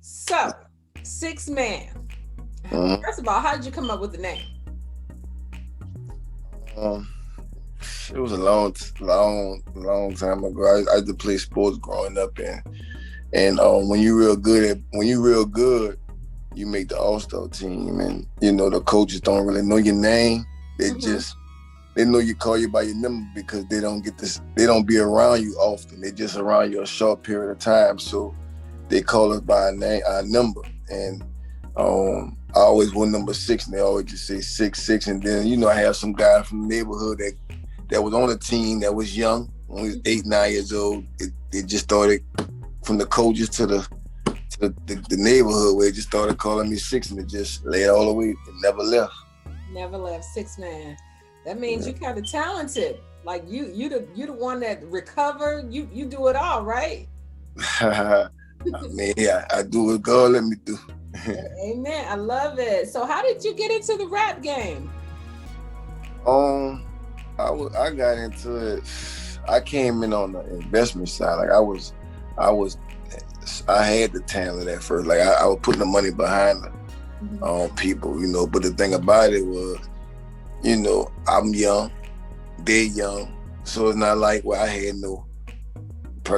So, Sixx Mann. First of all, how did you come up with the name? Um, it was a long time ago. I used to play sports growing up, and when you real good, you make the All-Star team, and the coaches don't really know your name. They know you call you by your number because they don't be around you often. They just around you a short period of time, so they call us by our number. And I always won number 6, and they always just say 6'6". And then I have some guy from the neighborhood that was on the team that was young, only 8, 9 years old. It just started from the coaches to the neighborhood where it just started calling me Sixx, and it just laid all the way. It never left. Never left. Sixx Mann. That means you're kind of talented. Like you the one that recover. You do it all, right? I mean, yeah, I do what God let me do. Amen. I love it. So how did you get into the rap game? I got into it. I came in on the investment side. Like I had the talent at first. Like I was putting the money behind people, But the thing about it was, I'm young, they're young, so it's not like I had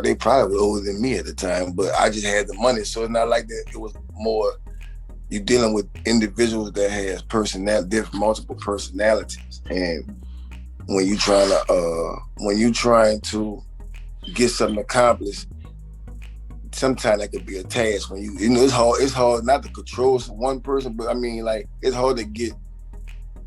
they probably were older than me at the time, but I just had the money, so it's not like that. It was more, you dealing with individuals that has multiple personalities, and when you trying to get something accomplished, sometimes that could be a task. When it's hard not to control one person, but I mean, like, it's hard to get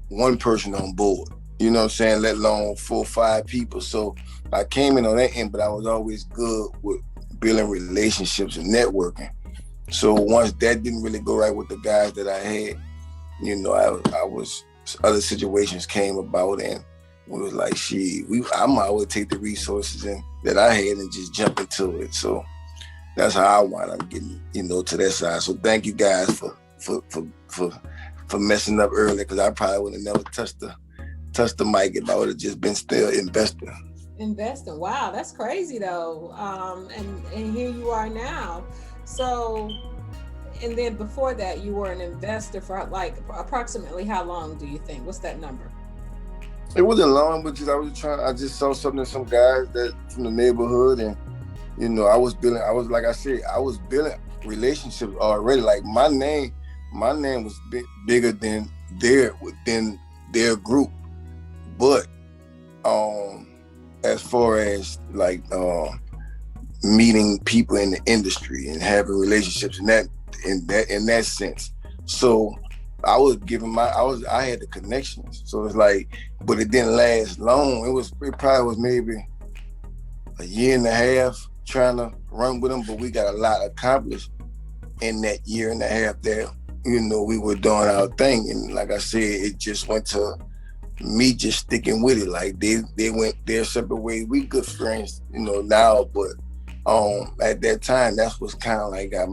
one person on board, you know what I'm saying, let alone 4 or 5 people. So I came in on that end, but I was always good with building relationships and networking. So once that didn't really go right with the guys that I had, I was other situations came about, and we was like, I might always take the resources that I had and just jump into it. So that's how I wound up getting, to that side. So thank you guys for messing up early, because I probably would have never touched the mic if I would have just been still investing. Wow, that's crazy though. And here you are now. So, and then before that, you were an investor for like approximately how long do you think? What's that number? It wasn't long, but I just saw something in some guys that from the neighborhood, and I was building relationships already. Like my name was bigger than their group, but as far as like meeting people in the industry and having relationships in that sense, so I had the connections. So it's like, but it didn't last long. It probably was maybe a year and a half trying to run with them, but we got a lot accomplished in that year and a half there. We were doing our thing, and like I said, it just went to me just sticking with it. Like they went their separate ways. We good friends, now, but at that time, that's what's kind of like got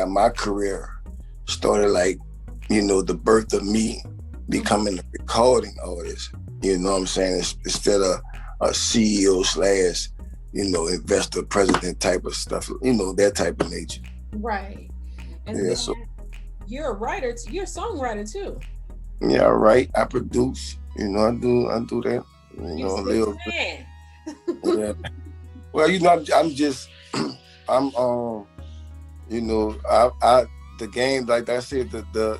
my career started. Like, the birth of me becoming a recording artist. You know what I'm saying? Instead of a CEO / investor, president type of stuff. That type of nature. Right. And yeah, so you're a writer. You're a songwriter too. Yeah, right. I produce. I do that. You're a little bit. Yeah. Well, the game, like I said, the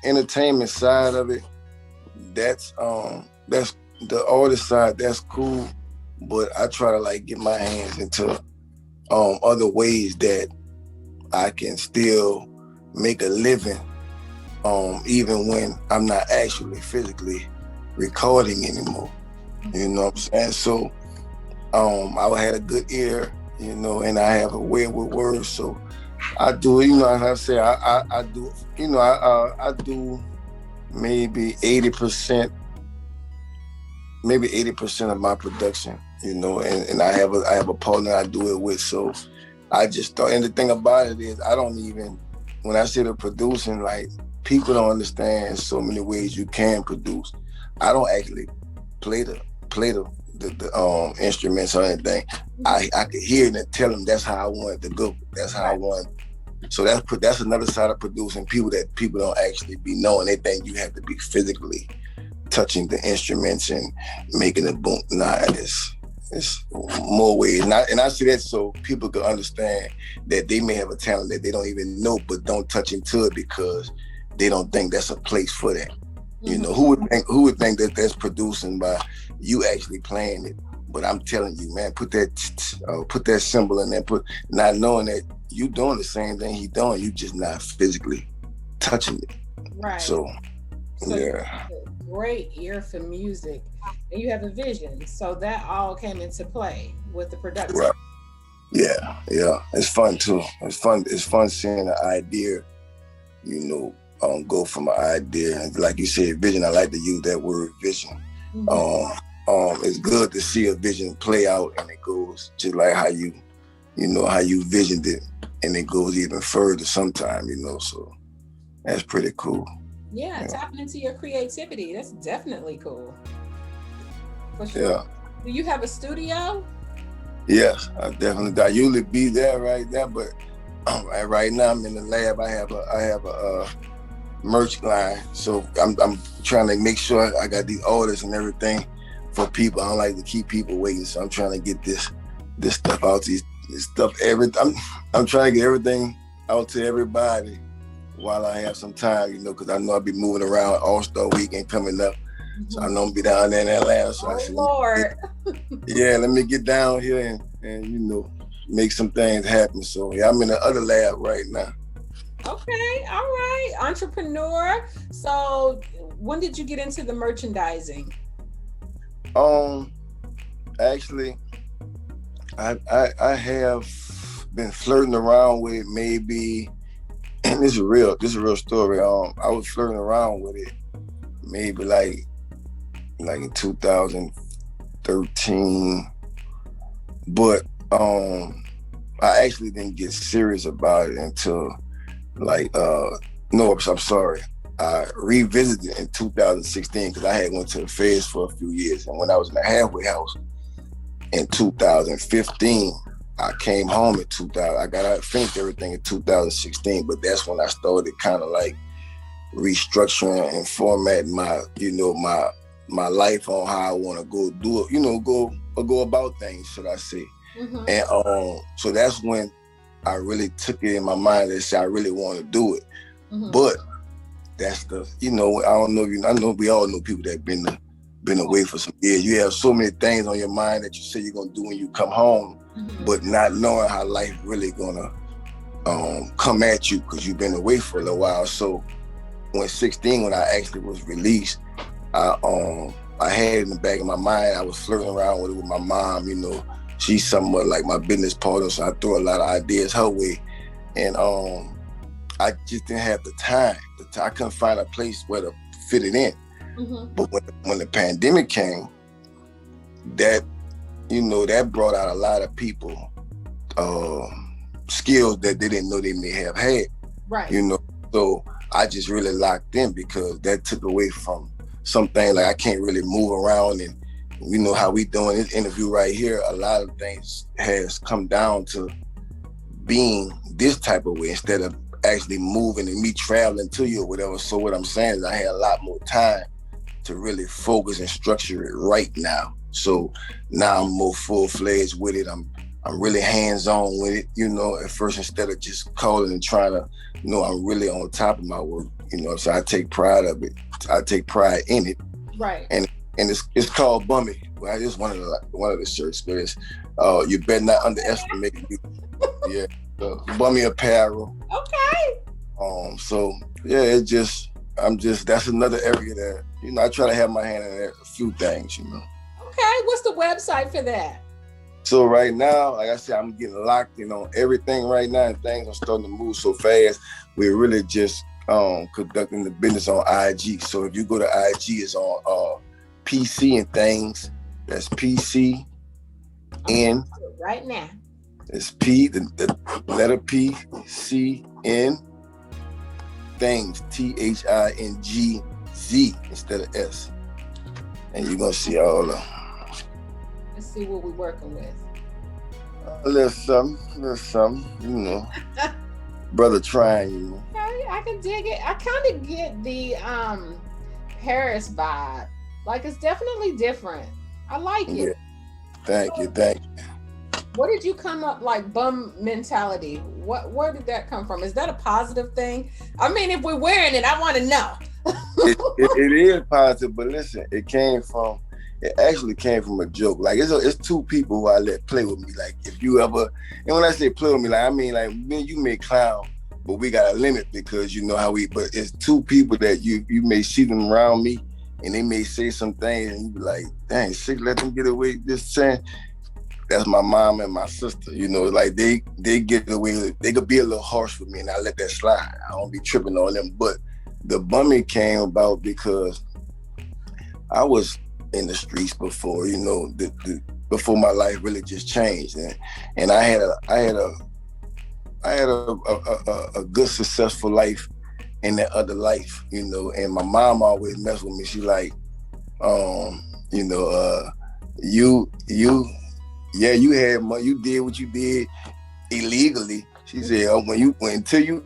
entertainment side of it, that's the artist side, that's cool. But I try to like get my hands into other ways that I can still make a living, even when I'm not actually physically recording anymore. You know what I'm saying? So I had a good ear, and I have a way with words. So I do, as I say, I do, I do maybe 80% of my production, and I have a partner I do it with. So I just thought, and the thing about it is, when I say the producing, like, people don't understand so many ways you can produce. I don't actually play the instruments or anything. I could hear it and tell them that's how I want it to go. That's how I want So that's another side of producing. People don't actually be knowing. They think you have to be physically touching the instruments and making it boom. Nah, it's more ways. And I say that so people can understand that they may have a talent that they don't even know, but don't touch into it because they don't think that's a place for that. Mm-hmm. You know, who would think that that's producing by you actually playing it? But I'm telling you, man, put that symbol in there, not knowing that you doing the same thing he doing, you just not physically touching it. Right. So yeah. You have a great ear for music, and you have a vision. So that all came into play with the production. Right. Yeah. It's fun too. It's fun seeing an idea, go from an idea. And like you said, vision. I like to use that word, vision. Mm-hmm. It's good to see a vision play out, and it goes just like how you visioned it, and it goes even further sometimes, so that's pretty cool. Yeah, tapping into your creativity. That's definitely cool. For sure. Yeah. Do you have a studio? Yes, I usually be there right there, but right now I'm in the lab. I have a merch line, so I'm trying to make sure I got these orders and everything for people. I don't like to keep people waiting, so I'm trying to get this stuff out. This stuff, I'm trying to get everything out to everybody while I have some time, because I know I'll be moving around All-Star Weekend coming up. So I know I'll be down there in Atlanta. So I said, Lord. Let me get down here and make some things happen. So yeah, I'm in the other lab right now. Okay, all right. Entrepreneur. So when did you get into the merchandising? Actually, I have been flirting around with it maybe, and this is a real story. I was flirting around with it maybe like in 2013, but I actually didn't get serious about it until I'm sorry. I revisited it in 2016 because I had went to the Feds for a few years, and when I was in the halfway house in 2015, I came home in 2000. I finished everything in 2016, but that's when I started kind of like restructuring and formatting my life on how I want to go do it, go about things, should I say. Mm-hmm. And so that's when I really took it in my mind that I really want to do it. Mm-hmm. But that's I don't know I know we all know people that been away for some years. You have so many things on your mind that you say you're gonna do when you come home, mm-hmm. but not knowing how life really gonna come at you because you've been away for a little while. So when 16, when I actually was released, I had it in the back of my mind. I was flirting around with it with my mom. She's somewhat like my business partner, so I throw a lot of ideas her way, and I just didn't have the time. I couldn't find a place where to fit it in. Mm-hmm. But when the pandemic came, that brought out a lot of people skills that they didn't know they may have had. Right. So I just really locked in because that took away from something like I can't really move around, and how we doing this interview right here. A lot of things has come down to being this type of way instead of actually moving and me traveling to you or whatever. So what I'm saying is I had a lot more time to really focus and structure it right now. So now I'm more full-fledged with it. I'm really hands-on with it, at first, instead of just calling and trying to, I'm really on top of my work, so I take pride of it. I take pride in it. Right. And it's called bummy. Well, it's one of the shirts, but it's you better not underestimate me. Yeah. Bummy apparel. Okay. So yeah, that's another area that, I try to have my hand in a few things, Okay, what's the website for that? So right now, like I said, I'm getting locked in on everything right now, and things are starting to move so fast. We're really just conducting the business on IG. So if you go to IG, it's on PC and things. That's PC N. Right now. It's P, the letter P, C, N, things, THINGZ instead of S. And you're going to see all of them. Let's see what we're working with. There's some, brother trying, you know. Okay, I can dig it. I kind of get the Paris vibe. Like it's definitely different. I like Yeah, it. So thank you. what did you come up like bum mentality? Where did that come from? Is that a positive thing? I mean, if we're wearing it, I want to know. It is positive, but listen, it actually came from a joke. Like it's two people who I let play with me. Like if you ever, and when I say play with me, like I mean like me and you may clown, but we got a limit because you know how we. But it's two people that you may see them around me, and they may say some things, and you be like, dang, Sixx, let them get away just saying. That's my mom and my sister. You know, like they get away. They could be a little harsh with me, and I let that slide. I don't be tripping on them. But the bummy came about because I was in the streets before, you know, before my life really just changed, and I had a good successful life in that other life, you know. And my mom always messed with me. She like, you know, you had money, you did what you did illegally. She said, oh, until you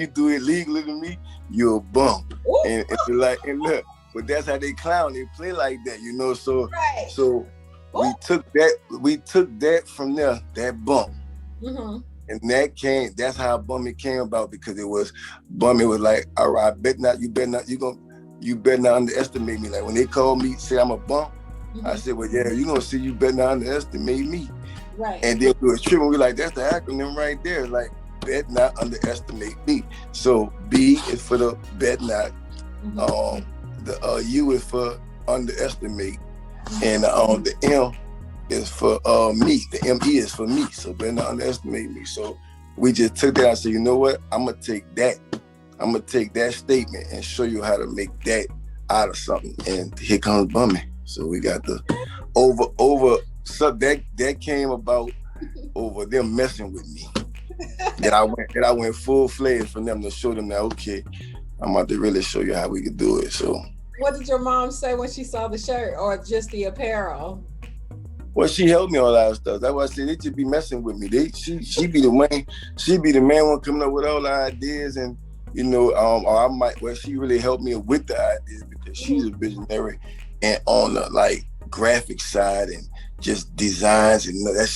do it legally to me, you're a bum. And like, and look, but that's how they clown. They play like that, you know. So Right. so we took that from there, that bump. Mm-hmm. And that's how Bummy came about, because Bummy was like, all right, you better not underestimate me. Like when they call me, say I'm a bump, I said, well, yeah, you gonna see, you better not underestimate me. Right. And then we was tripping, we like, that's the acronym right there. Like, bet not underestimate me. So B is for the bet not. The U is for underestimate. And the M is for me. The ME is for me. So better not underestimate me. So we just took that. I said, you know what? I'm gonna take that statement and show you how to make that out of something. And here comes Bummy. So we got the so that came about over them messing with me. that I went full fledged for them to show them that, okay, I'm about to really show you how we could do it. So what did your mom say when she saw the shirt, or just the apparel? Well, she helped me on a lot of stuff. That's why I said they just be messing with me. She be the main one coming up with all the ideas, and you know, she really helped me with the ideas because she's a visionary and on the like graphic side and just designs, and I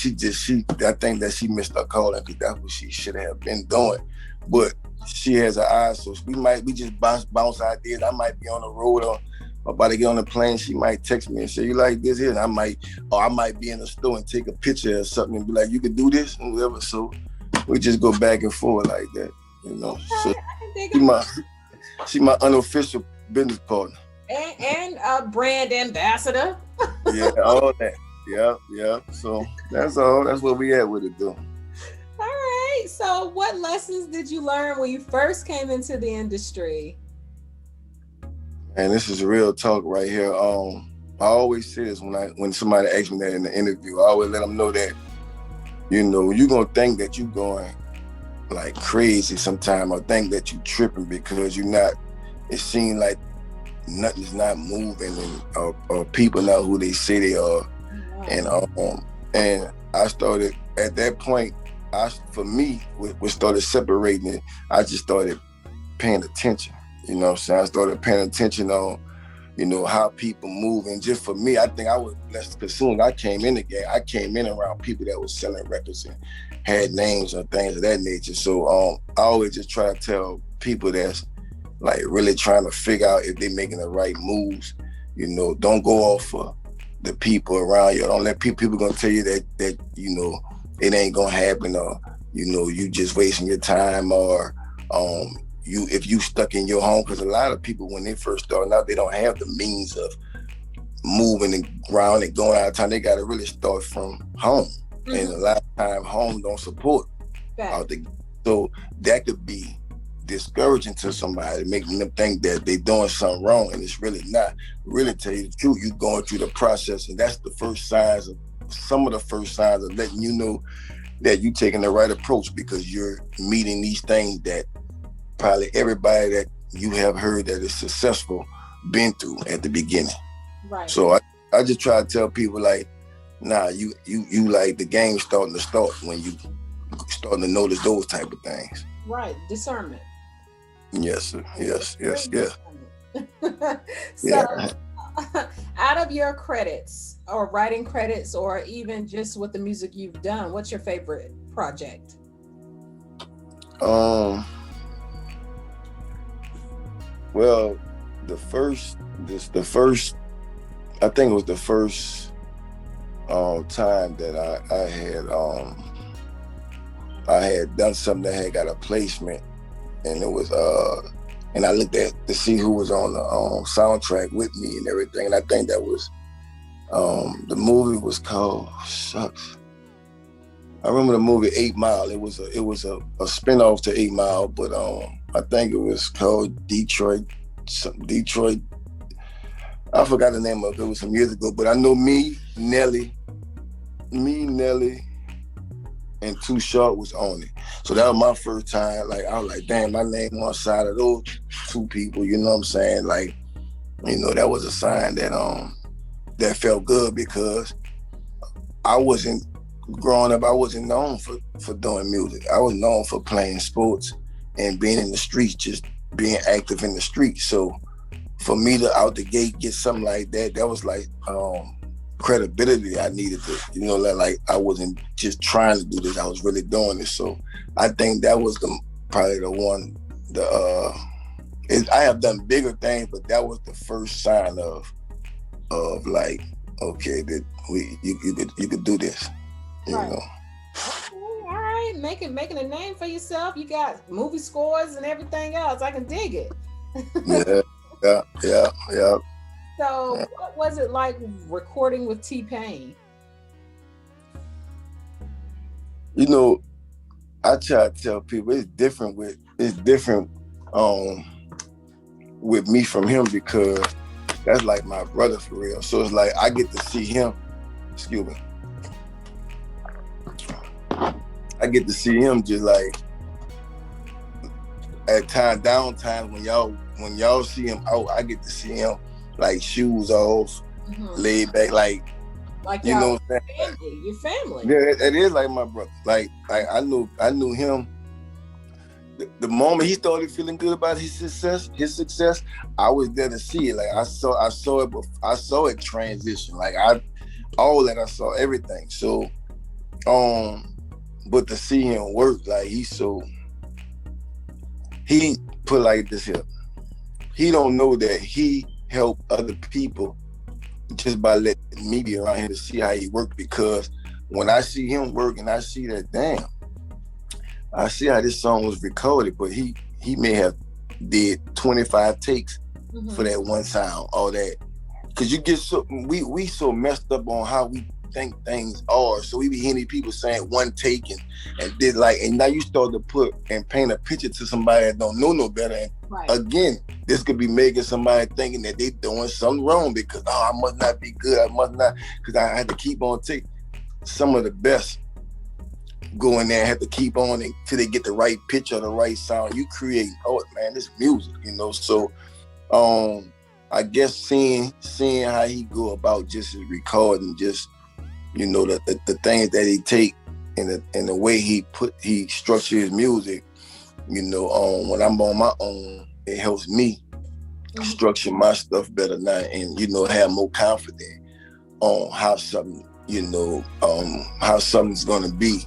think that she missed her calling, because that's what she should have been doing. But she has her eyes, so we just bounce ideas. I might be on the road or about to get on the plane. She might text me and say, you like this here? And I might be in the store and take a picture or something and be like, you could do this and whatever. So we just go back and forth like that, you know. Okay, so she my unofficial business partner. And a brand ambassador. Yeah, all that. Yeah. So that's all. That's what we at with it, though. All right. So what lessons did you learn when you first came into the industry? And this is real talk right here. I always say this when somebody asks me that in the interview. I always let them know that, you know, you're gonna think that you're going like crazy sometime, or think that you tripping because you're not. It seems like nothing's not moving, and or people not who they say they are. Wow. And I started at that point. For me, what started separating it, I just started paying attention. You know what I'm saying? I started paying attention on, you know, how people move. And just for me, I think I was blessed because soon as I came in the game, I came in around people that was selling records and had names and things of that nature. So I always just try to tell people that's like really trying to figure out if they're making the right moves. You know, don't go off of the people around you. Don't let people gonna tell you that you know it ain't gonna happen, or you know you just wasting your time, or if you stuck in your home. Because a lot of people, when they first start out, they don't have the means of moving and around and going out of town. They got to really start from home. And a lot of time home don't support out the. So that could be discouraging to somebody, making them think that they're doing something wrong, and it's really not. Really, tell you the truth, you're going through the process, and that's the first signs of letting you know that you're taking the right approach, because you're meeting these things that probably everybody that you have heard that is successful been through at the beginning. Right. So I just try to tell people like, nah, you like the game starting to start when you starting to notice those type of things. Right, discernment. Yes, sir. Yes, yes, yes. So, Yeah. out of your credits or writing credits, or even just with the music you've done, what's your favorite project? Well, the first, I think it was the first time that I had done something that had got a placement, and it was and I looked at to see who was on the soundtrack with me and everything, and I think that was the movie was called Shucks. I remember the movie 8 Mile. It was a spinoff to 8 Mile, but I think it was called Detroit. I forgot the name of it. It was some years ago, but I know me, Nelly, and Too Short was on it. So that was my first time. Like, I was like, damn, my name on the side of those two people. You know what I'm saying? Like, you know, that was a sign that that felt good, because I wasn't growing up. I wasn't known for doing music. I was known for playing sports and being in the streets, just being active in the streets. So for me to out the gate get something like that, that was like credibility I needed to, you know, like I wasn't just trying to do this, I was really doing this. So I think that was probably the one. I have done bigger things, but that was the first sign of like, okay, that you could do this, you know. Okay, all right, making a name for yourself. You got movie scores and everything else. I can dig it. Yeah. So, what was it like recording with T-Pain? You know, I try to tell people it's different with me from him, because that's like my brother for real. So it's like I get to see him. Excuse me. I get to see him just like at downtime when y'all see him out. I get to see him like shoes off, laid back, like you know what I'm saying? Your family. Yeah, it is like my brother. Like I knew him. The moment he started feeling good about his success, I was there to see it. Like I saw it transition. Like I saw everything. So, but to see him work, like he put like this here. He don't know that he helped other people just by letting me be around him to see how he worked. Because when I see him work and I see that, damn, I see how this song was recorded, but he may have did 25 takes for that one sound, all that. Cause you get we so messed up on how we think things are. So we be hearing people saying one take and did like, and now you start to put and paint a picture to somebody that don't know no better. And again, this could be making somebody thinking that they doing something wrong, because I must not be good. I must not, because I had to keep on taking some of the best. Go in there and have to keep on until they get the right pitch or the right sound. You create, man, this music, you know. So I guess seeing how he go about just his recording, just, you know, the things that he take and the way he structure his music, you know, when I'm on my own, it helps me structure my stuff better now, and, you know, have more confidence on how something, you know, how something's gonna be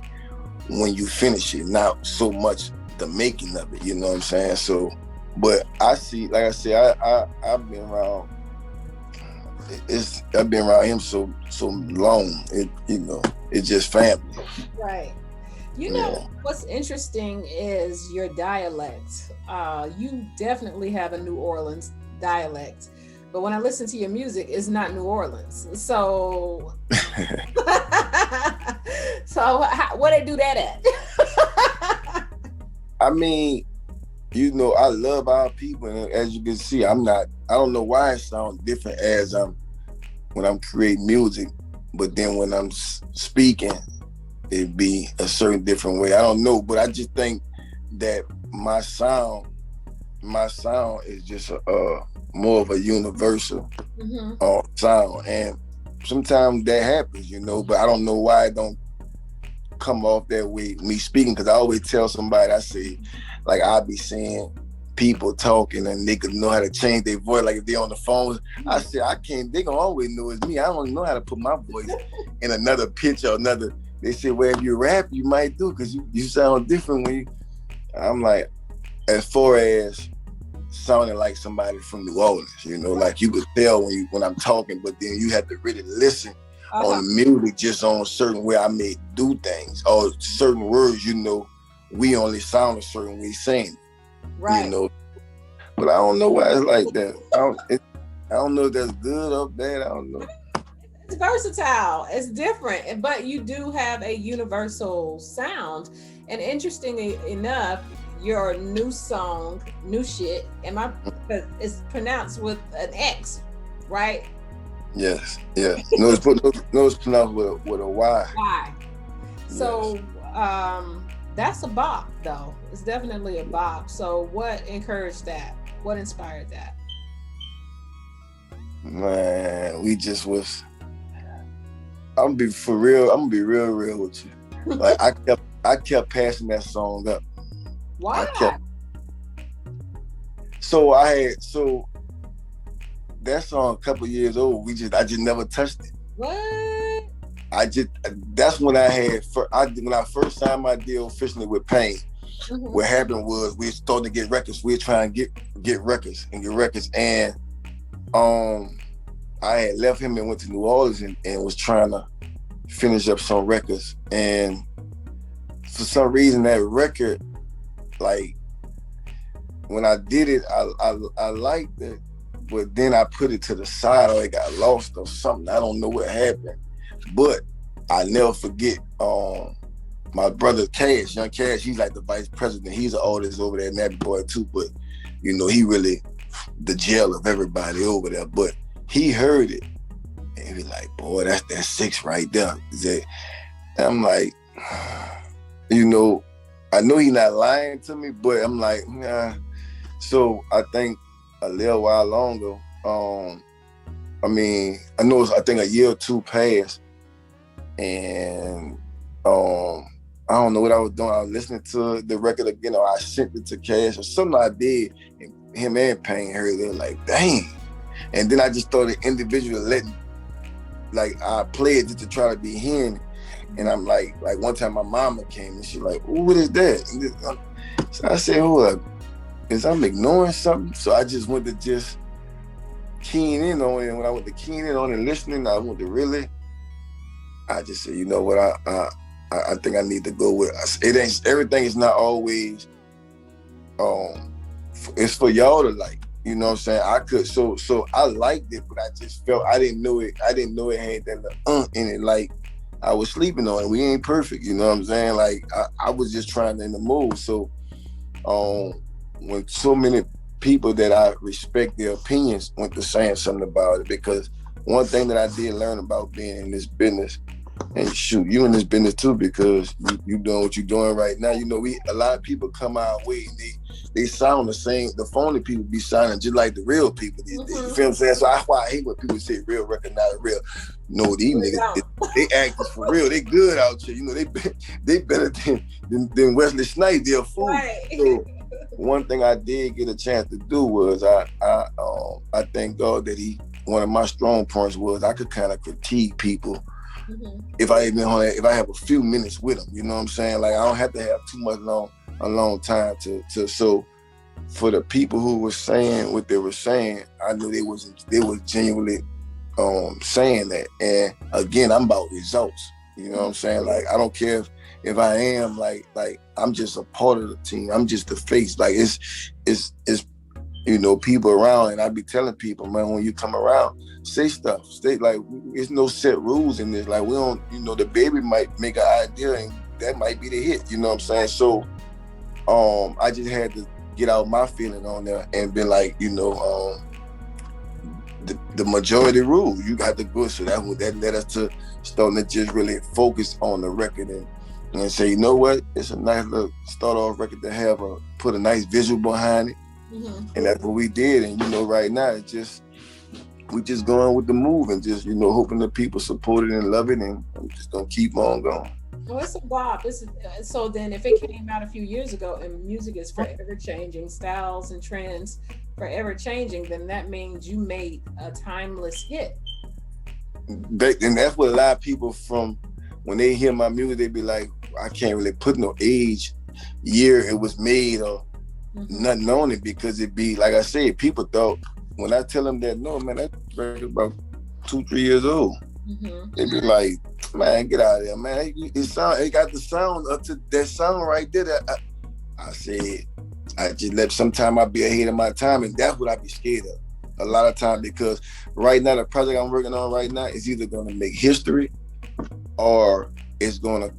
when you finish it, not so much the making of it, you know what I'm saying? So, but I see, like I said, I've been around. I've been around him so long. You know, it's just family. Right. You know, what's interesting is your dialect. You definitely have a New Orleans dialect, but when I listen to your music, it's not New Orleans. So, where they do that at? I mean, you know, I love our people, and as you can see, I don't know why it sounds different when I'm creating music, but then when I'm speaking, it'd be a certain different way. I don't know, but I just think that my sound is just more of a universal sound, and sometimes that happens, you know, but I don't know why it don't come off that way, me speaking, because I always tell somebody, I say, like, I'll be saying people talking and they could know how to change their voice, like if they on the phone. I say, I can't, they gonna always know it's me. I don't know how to put my voice in another pitch or another. They say, well, if you rap, you might do, because you sound different when you, I'm like, as far as sounding like somebody from New Orleans, you know, like you could tell when I'm talking, but then you have to really listen on the music, just on certain way I may do things, or certain words, you know, we only sound a certain way saying it, right? You know, but I don't know why it's like that. I don't know if that's good or bad. I don't know. It's versatile. It's different, but you do have a universal sound. And interestingly enough, your new song, New Shit, it's pronounced with an X, right? Yes, yeah. No, it's pronounced with a Y. Y. So that's a bop, though. It's definitely a bop. So what encouraged that? What inspired that? Man, we just was. I'm gonna be real with you. Like I kept passing that song up. Why? So that song a couple years old. I just never touched it. What? That's when when I first signed my deal officially with Pain. Mm-hmm. What happened was we started to get records. We were trying to get records, and I had left him and went to New Orleans and was trying to finish up some records. And for some reason that record, like when I did it, I liked it, but then I put it to the side or it got lost or something. I don't know what happened, but I never forget my brother Cash, Young Cash, he's like the vice president. He's an artist over there in that boy too, but you know, he really the gel of everybody over there. But he heard it and he was like, boy, that's that Sixx right there. And I'm like, you know, I know he's not lying to me, but I'm like, nah. So I think a little while longer, I think a year or two passed, and I don't know what I was doing. I was listening to the record again, or I sent it to Cash or something I did, and him and Pain heard it. They were like, dang. And then I just started individually letting, like, I played just to try to be hearing it. And I'm like one time my mama came and she's like, "Ooh, what is that?" So I said, hold up, is I'm ignoring something? So I just went to just keying in on it. And when I went to keying in on it and listening, I went to really, I just said, you know what, I think I need to go with it. Everything is not always it's for y'all to like, you know what I'm saying? I could so I liked it, but I just felt I didn't know it had that in it, like I was sleeping on it. We ain't perfect, you know what I'm saying? Like I was just trying to in the mood. So when so many people that I respect their opinions went to saying something about it, because one thing that I did learn about being in this business, and shoot, you in this business too, because you doing what you're doing right now. You know, a lot of people come our way and they sound the same. The phony people be sounding just like the real people these days. You feel what I'm saying? So that's why I hate when people say real record, not real. No, these niggas, they acting for real. They good out here. You know, they better than Wesley Snipes. They're fool. Right. So one thing I did get a chance to do was I thank God that one of my strong points was I could kind of critique people. Mm-hmm. If I have a few minutes with them, you know what I'm saying? Like I don't have to have too much a long time to so for the people who were saying what they were saying, I knew they was genuinely saying that. And again, I'm about results. You know what I'm saying? Like I don't care if I am like I'm just a part of the team. I'm just the face. Like it's you know, people around, and I be telling people, man, when you come around, say stuff. Stay like, there's no set rules in this. Like we don't, you know, the baby might make an idea and that might be the hit. You know what I'm saying? So, I just had to get out my feeling on there and be like, you know, the majority rule. You got to go. So that led us to starting to just really focus on the record and say, you know what, it's a nice little start off record to put a nice visual behind it. Mm-hmm. And that's what we did. And you know, right now we just going with the move and just, you know, hoping that people support it and love it, and I'm just gonna keep on going. Oh, it's a bop. So then if it came out a few years ago and music is forever changing, styles and trends forever changing, then that means you made a timeless hit. And that's what a lot of people from when they hear my music, they be like, I can't really put no age, year it was made or nothing on it, because it be like I said, people thought when I tell them that, no man, that record about 2-3 years old. They be like, man, get out of there, man. It got the sound up to that sound right there. I said, I just let sometime I be ahead of my time, and that's what I be scared of a lot of time, because right now the project I'm working on right now is either gonna make history or it's gonna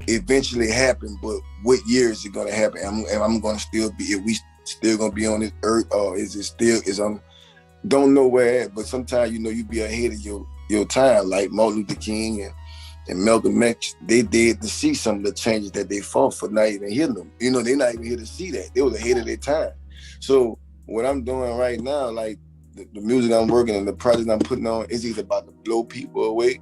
eventually happen. But what year is it gonna happen? And I'm gonna still be, if we still gonna be on this earth, or is it still don't know where at, but sometimes you be ahead of your time, like Martin Luther King and Malcolm X. They did to see some of the changes that they fought for, not even hear them. They're not even here to see that. They was ahead of their time. So what I'm doing right now, like the music I'm working on, the project I'm putting on, is either about to blow people away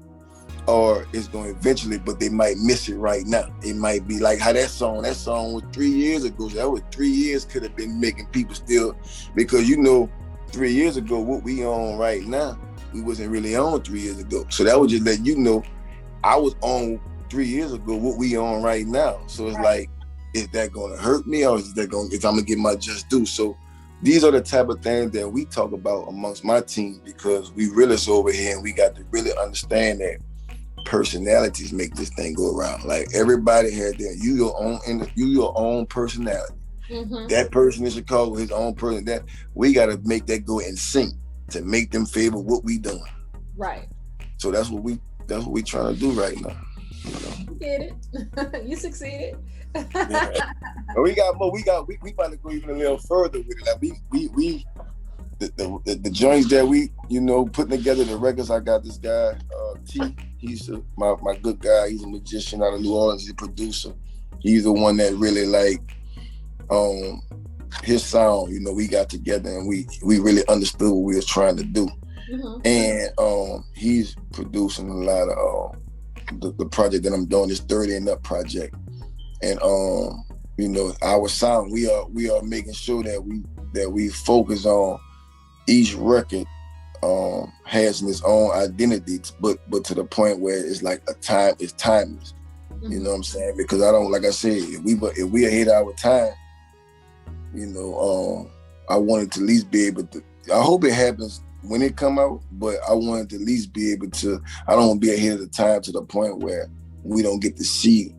or it's going to eventually, but they might miss it right now. It might be like how that song was 3 years ago. So that was 3 years could have been making people still, because 3 years ago, what we on right now, we wasn't really on 3 years ago. So that would just let you know I was on 3 years ago what we on right now. So it's like, is that gonna hurt me, or is I'm gonna get my just due? So these are the type of things that we talk about amongst my team, because we really over here and we got to really understand that personalities make this thing go around. Like everybody has your own personality. That person in Chicago, his own person. That we got to make that go in sync to make them favor what we doing. Right. So that's what we trying to do right now. You did it. You succeeded. Yeah. We got more. We about to go even a little further with it. Like we the joints that we putting together, the records. I got this guy T. He's my good guy. He's a magician out of New Orleans. He's a producer. He's the one that really like. His sound, we got together and we really understood what we was trying to do. And he's producing a lot of the project that I'm doing, this 30 and Up project. And our sound, we are making sure that we focus on each record has its own identity, but to the point where it's like it's timeless. You know what I'm saying? Because I don't, like I said, if we ahead of our time, I wanted to at least be able to, I hope it happens when it come out, but I wanted to at least be able to, I don't want to be ahead of the time to the point where we don't get to see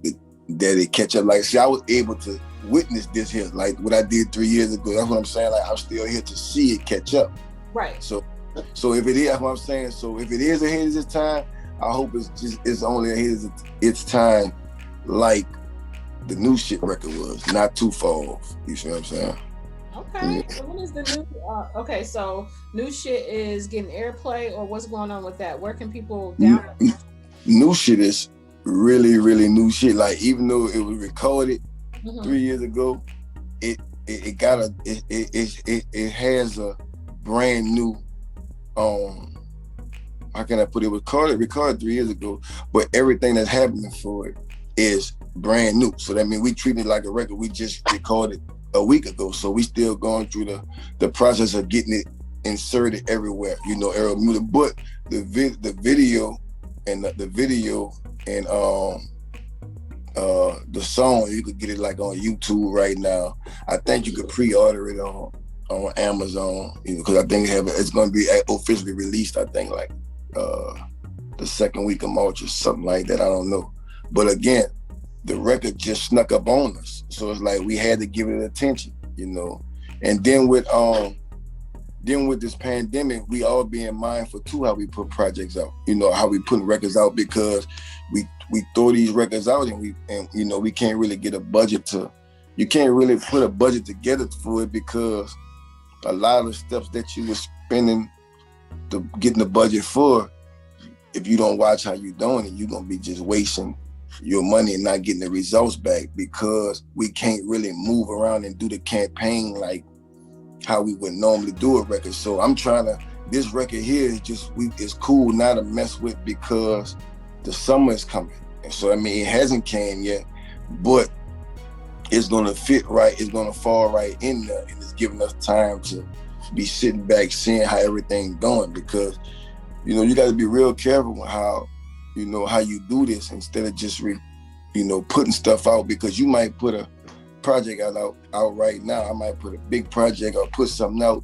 that it catch up. Like, see, I was able to witness this here, like what I did 3 years ago. That's what I'm saying. Like, I'm still here to see it catch up. Right. So if it is, that's what I'm saying. So if it is ahead of its time, I hope it's only ahead of its time, like the new Shyyt record was, not too far off. You see what I'm saying? Okay. Yeah. So when is the new? Okay, so new Shyyt is getting airplay, or what's going on with that? Where can people download? New Shyyt is really, really new shit. Like, even though it was recorded 3 years ago, it has a brand new how can I put it? Recorded 3 years ago, but everything that's happening for it is brand new. So that means we treat it like a record we just recorded a week ago. So we still going through the process of getting it inserted everywhere, Arrow Music. But the video and the song, you could get it like on YouTube right now. I think you could pre-order it on Amazon, because I think it's going to be officially released, I think like the second week of March or something like that. I don't know. But again, the record just snuck up on us. So it's like we had to give it attention, And then with this pandemic, we all being mindful too how we put projects out, how we put records out, because we throw these records out and we can't really get a budget you can't really put a budget together for it, because a lot of the steps that you were spending getting the budget for, if you don't watch how you're doing it, you're gonna be just wasting your money and not getting the results back, because we can't really move around and do the campaign like how we would normally do a record. So I'm trying to this record here is just it's cool not to mess with because the summer is coming. And so I mean it hasn't came yet, but it's gonna fit right, it's gonna fall right in there, and it's giving us time to be sitting back seeing how everything's going, because you got to be real careful with how you do this instead of just putting stuff out, because you might put a project out right now. I might put a big project or put something out,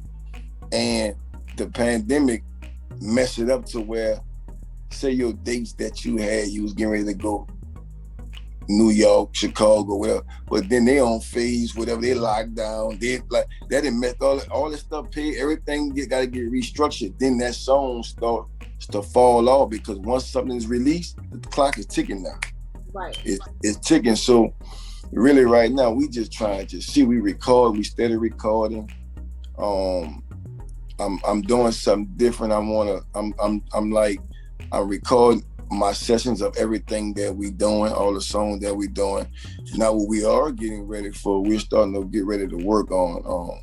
and the pandemic mess it up to where, say your dates that you was getting ready to go New York, Chicago, whatever, but then they on phase, whatever, they locked down, they like that didn't mess all this stuff paid, everything gotta get restructured. Then that song start to fall off, because once something is released, the clock is ticking now. Right. It's ticking. So really right now we just trying to see, we steady recording. I'm doing something different. I'm recording my sessions of everything that we doing, all the songs that we doing. Now what we are getting ready for, we're starting to get ready to work on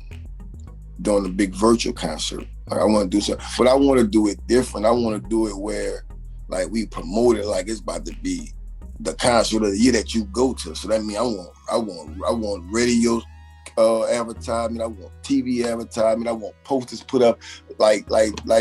doing a big virtual concert. Like I want to do something, but I want to do it different. I want to do it where like we promote it like it's about to be the concert of the year that you go to. So that means I want radio advertisement, I want TV advertisement, I want posters put up like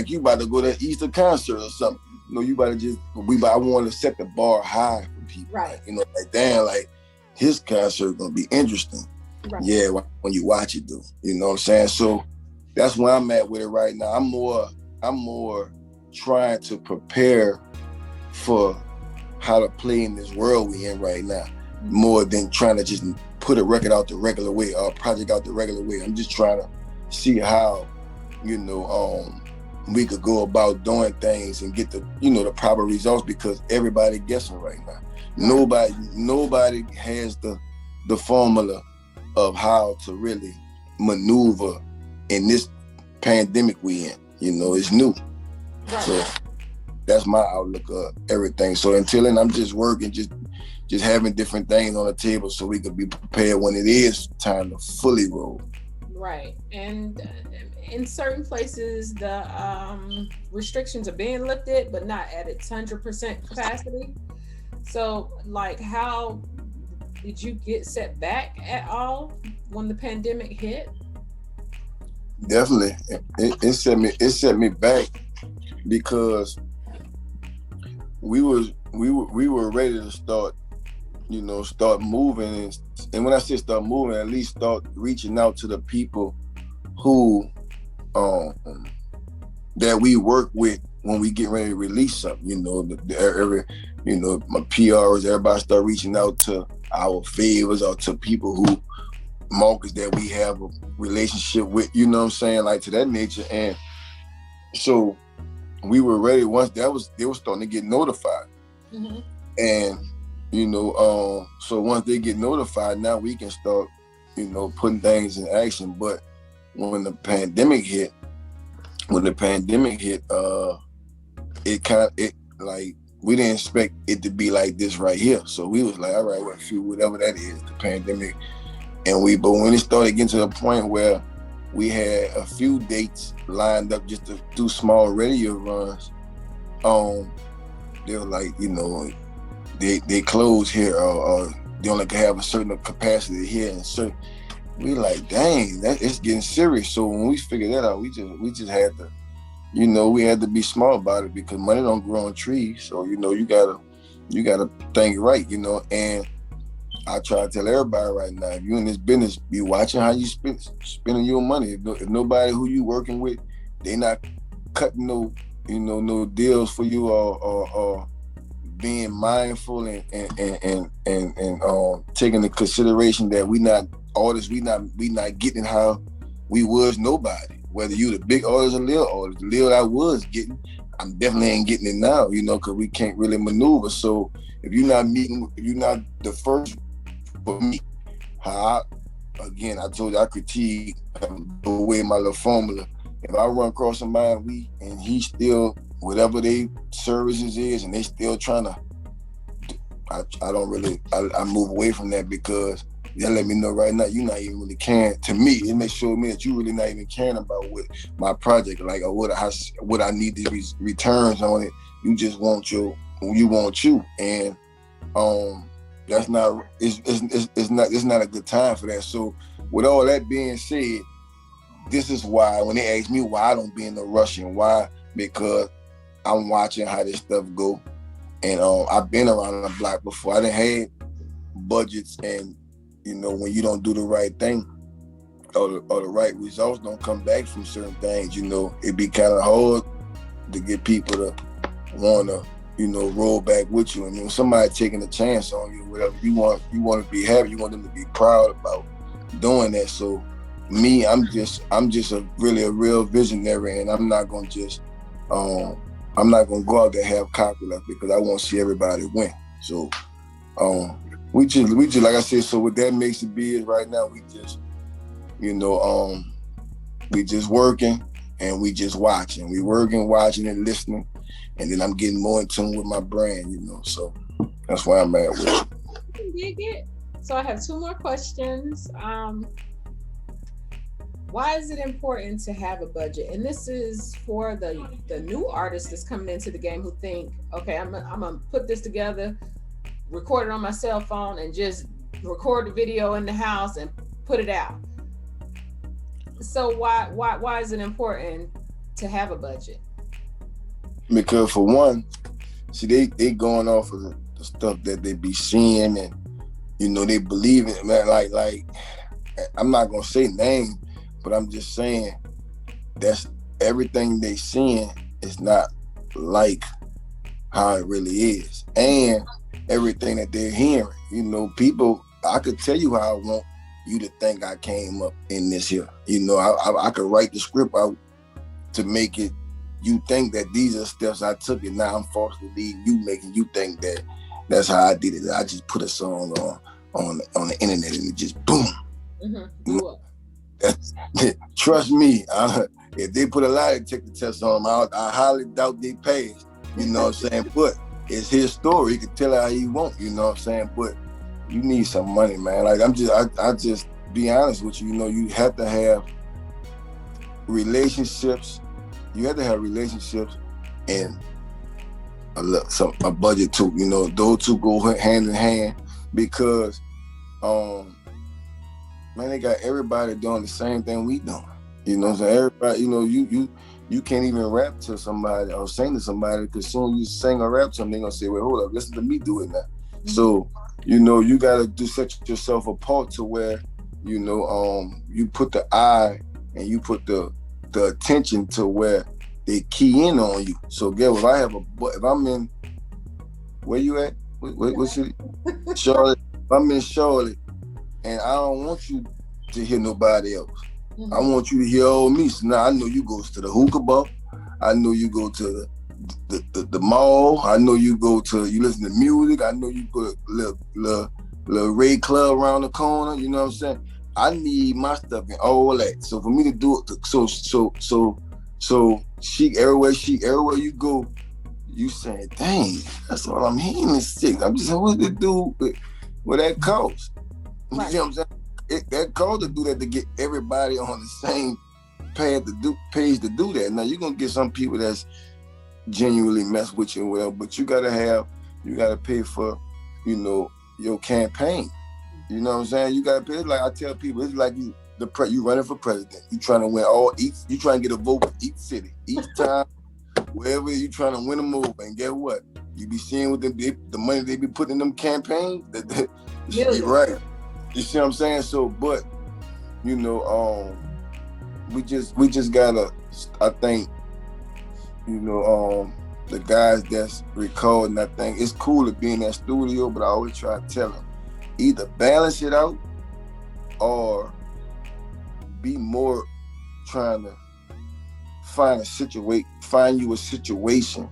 you about to go to Easter concert or something. You about to I want to set the bar high for people. Right. Like damn, like his concert gonna be interesting. Right. Yeah, when you watch it, do you know what I'm saying? So that's where I'm at with it right now. I'm more trying to prepare for how to play in this world we in right now, more than trying to just put a record out the regular way or a project out the regular way. I'm just trying to see how, we could go about doing things and get the proper results, because everybody guessing right now. Nobody has the formula of how to really maneuver in this pandemic we in. It's new. Right. So that's my outlook of everything. So until then, I'm just working, just having different things on the table so we could be prepared when it is time to fully roll. Right. And in certain places, the restrictions are being lifted, but not at its 100% capacity. So like, how did you get set back at all when the pandemic hit? Definitely. It set me back, because we were ready to start moving, and when I say start moving, at least start reaching out to the people who that we work with when we get ready to release something. My PRs, everybody start reaching out to our favors or to people who markets that we have a relationship with, like to that nature. And so we were ready once they were starting to get notified. Mm-hmm. And so once they get notified, now we can start putting things in action. But when the pandemic hit, we didn't expect it to be like this right here. So we was like, all right, whatever that is, the pandemic. But when it started getting to the point where we had a few dates lined up just to do small radio runs, they were like, they close here, or they only can have a certain capacity here, and so we like, dang, it's getting serious. So when we figured that out, we just had to, we had to be smart about it, because money don't grow on trees. So you gotta think right, and I try to tell everybody right now, if you in this business, be watching how you spending your money. If nobody who you working with, they not cutting no deals for you, or being mindful and taking into consideration that we not artists, we not getting how we was nobody. Whether you the big artist or little artist, the little I was getting, I'm definitely ain't getting it now, because we can't really maneuver. So if you're not the first for me, I told you I critique away my little formula. If I run across somebody and he still, whatever they services is, and they still trying to, I move away from that, because that let me know right now you're not even really caring. To me, it may show me that you really not even caring about what my project, like, or what I need to returns on it. You just want you, and that's not it's not a good time for that. So with all that being said, this is why when they ask me why I don't be in the rush, and why, because I'm watching how this stuff go, and I've been around the block before. I done had budgets, and when you don't do the right thing, or the right results don't come back from certain things, it be kind of hard to get people to want to roll back with you. And when somebody taking a chance on you, whatever, you want to be happy, you want them to be proud about doing that. So me, I'm just a real visionary, and I'm not gonna just I'm not gonna go out there have calculus, because I want to see everybody win. So we just like I said, so what that makes it be is right now we just we just working, and we just watching. We working, watching, and listening, and then I'm getting more in tune with my brand, so that's why I'm at with it. Dig it. So I have 2 more questions. Why is it important to have a budget? And this is for the new artists that's coming into the game who think, okay, I'm gonna put this together, record it on my cell phone, and just record the video in the house and put it out. So why is it important to have a budget? Because for one, see, they going off of the stuff that they be seeing, and they believe it, man. Like I'm not gonna say names, but I'm just saying that's everything they seeing is not like how it really is, and everything that they're hearing. People, I could tell you how I want you to think I came up in this here. I could write the script out to make it you think that these are steps I took, and now I'm falsely leading you, making you think that that's how I did it. I just put a song on the internet, and it just boom. Trust me, if they put a lie detector test on him, I highly doubt they passed. You know what I'm saying? But it's his story. He can tell it how he want. You know what I'm saying? But you need some money, man. Like I just be honest with you. You have to have relationships. You have to have relationships and a budget too. Those two go hand in hand, because man, they got everybody doing the same thing we doing. So everybody, you can't even rap to somebody or sing to somebody, because soon you sing or rap to them, they're gonna say, well, hold up, listen to me do it now. Mm-hmm. So, you gotta set yourself apart to where, you put the eye and you put the attention to where they key in on you. So if I'm in, where you at? What city? Charlotte. If I'm in Charlotte, and I don't want you to hear nobody else. Mm-hmm. I want you to hear all me. So now I know you go to the hookah bar. I know you go to the mall. I know you listen to music. I know you go to little Ray Club around the corner. You know what I'm saying? I need my stuff and all that. So for me to do it, so Shyyt, everywhere you go, you saying, dang, that's all I'm hearing is Sixx. I'm just saying, what to do with that cost? Right. You see what I'm saying? That cost to do that, to get everybody on the same page to do that. Now you're gonna get some people that's genuinely mess with you and whatever, but you gotta pay for, your campaign. You know what I'm saying? You gotta pay. It's like I tell people, it's like you running for president. You trying to win you trying to get a vote for each city, each time, wherever you trying to win them over. And guess what? You be seeing with the money they be putting in them campaigns. You're right. You see what I'm saying? So, but we just gotta. I think the guys that's recording, I think it's cool to be in that studio, but I always try to tell them, either balance it out or be more trying to find you a situation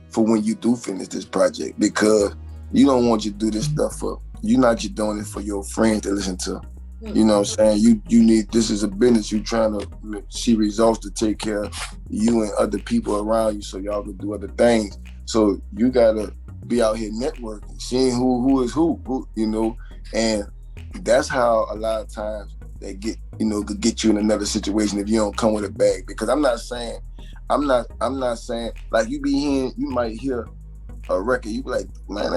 for when you do finish this project, because you don't want you to do this stuff you're not just doing it for your friends to listen to. You know what I'm saying? You need, this is a business. You trying to see results to take care of you and other people around you, so y'all can do other things. So you gotta be out here networking, seeing who is who, and that's how a lot of times they get, could get you in another situation if you don't come with a bag. Because I'm not saying like you might hear a record, you be like, man,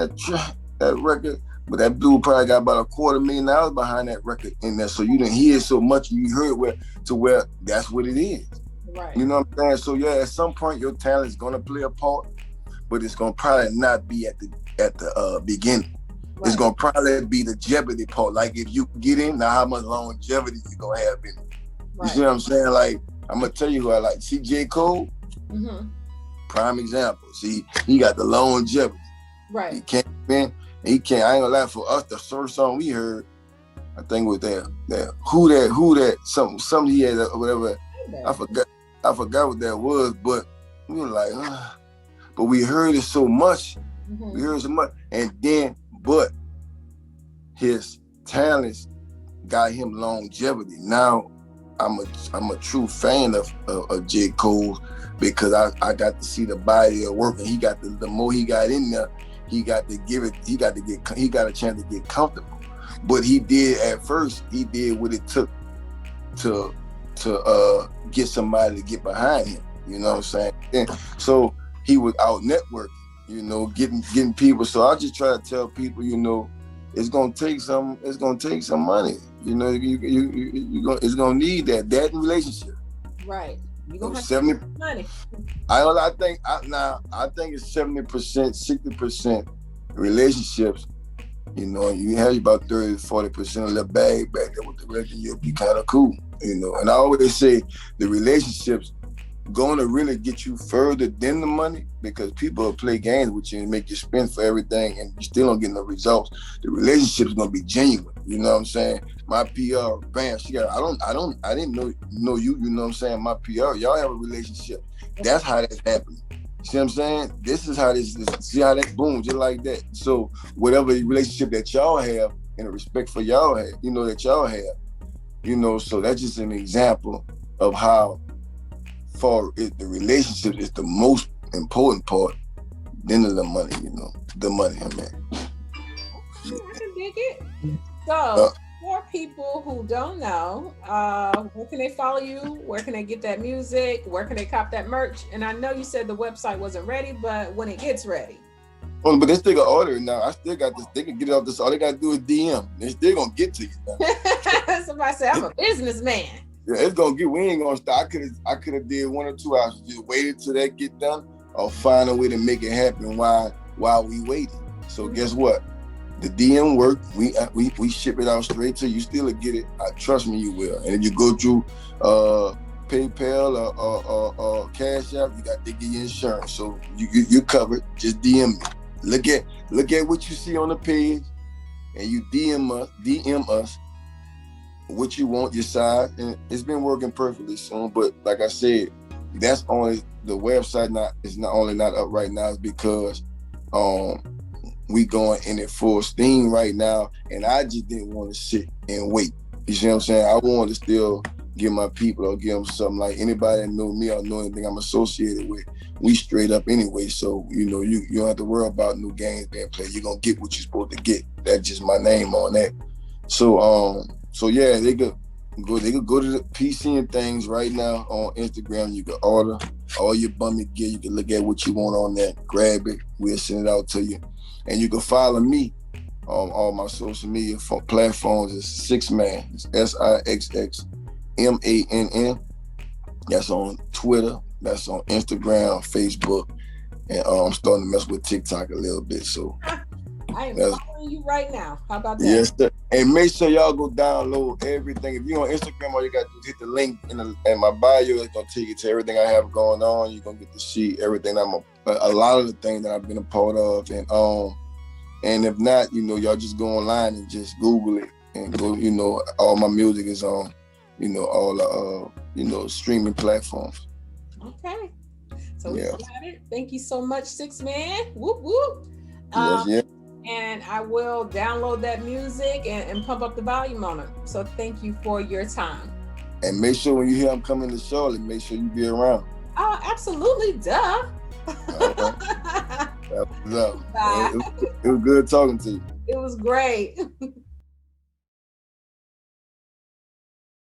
that record, but that dude probably got about $250,000 behind that record in there. So you didn't hear it so much, and you heard where that's what it is. Right. You know what I'm saying? So yeah, at some point your talent is gonna play a part, but it's gonna probably not be at the beginning. Right. It's gonna probably be the jeopardy part. Like if you get in, now how much longevity you gonna have in it? Right. You see what I'm saying? Like I'm gonna tell you who I like. See J. Cole? Mm-hmm. Prime example. See, he got the longevity. Right. He can't. I ain't gonna lie, for us, the first song we heard, I think was that who that something he had or whatever. I forgot what that was, but we were like, but we heard it so much. Mm-hmm. We heard so much, and then but his talents got him longevity. Now I'm a true fan of J. Cole because I got to see the body of work, and he got the more he got in there, he got a chance to get comfortable. But he did what it took to get somebody to get behind him. You know what I'm saying? And so he was out networking, getting people. So I just try to tell people, it's gonna take some money. It's gonna need that relationship. Right. You're gonna have 70 money. I think it's 70%, 60% relationships. You have about 30-40% of the bag back there with the rest, and you'll be kind of cool. And I always say the relationships going to really get you further than the money, because people will play games with you and make you spend for everything, and you still don't get no results. The relationship's gonna be genuine. You know what I'm saying? My PR, bam, I didn't know you. You know what I'm saying? My PR, y'all have a relationship. That's how that's happening. See what I'm saying? This is how this see how that boom, just like that. So whatever relationship that y'all have, and the respect for y'all have, that y'all have, so that's just an example of how far the relationship is the most important part than the money, the money, I mean. I can dig it. So for people who don't know, where can they follow you? Where can they get that music? Where can they cop that merch? And I know you said the website wasn't ready, but when it gets ready. Oh, but they still got order now. I still got this. They can get it off this. All they gotta do is DM. They still gonna get to you now. Somebody said I'm a businessman. Yeah, it's gonna get. We ain't gonna stop. I could have did 1 or 2 hours. Just waited till that get done, or find a way to make it happen while we waiting. So guess what? The DM work. We ship it out straight to you. Still get it. Trust me, you will. And if you go through PayPal or Cash App, you got to get your insurance. So you covered. Just DM me. Look at what you see on the page, and you DM us what you want, your size, and it's been working perfectly soon. But like I said, that's only the website not up right now is because we going in at full steam right now, and I just didn't want to sit and wait. You see what I'm saying? I wanted to still give my people or give them something. Like anybody that know me or know anything I'm associated with, we straight up anyway. So you don't have to worry about new games being played. You're gonna get what you're supposed to get. That's just my name on that. So yeah, they could go to the PC and things right now on Instagram. You can order all your bummy gear. You can look at what you want on that, grab it, we'll send it out to you. And you can follow me on all my social media platforms. It's Sixx Mann. It's SIXXMANN. That's on Twitter. That's on Instagram, Facebook, and I'm starting to mess with TikTok a little bit. So I am following you right now. How about that? Yes, sir. And make sure y'all go download everything. If you're on Instagram, all you got to do is hit the link in my bio. It's gonna take you to everything I have going on. You're gonna get to see everything a lot of the things that I've been a part of. And if not, y'all just go online and just Google it and go. All my music is on, all the streaming platforms. Okay. So we got it. Thank you so much, Sixx Mann. Whoop whoop. Yes. And I will download that music and pump up the volume on it. So thank you for your time. And make sure when you hear I'm coming to Charlotte, make sure you be around. Oh, absolutely, duh. That was up. It was good talking to you. It was great.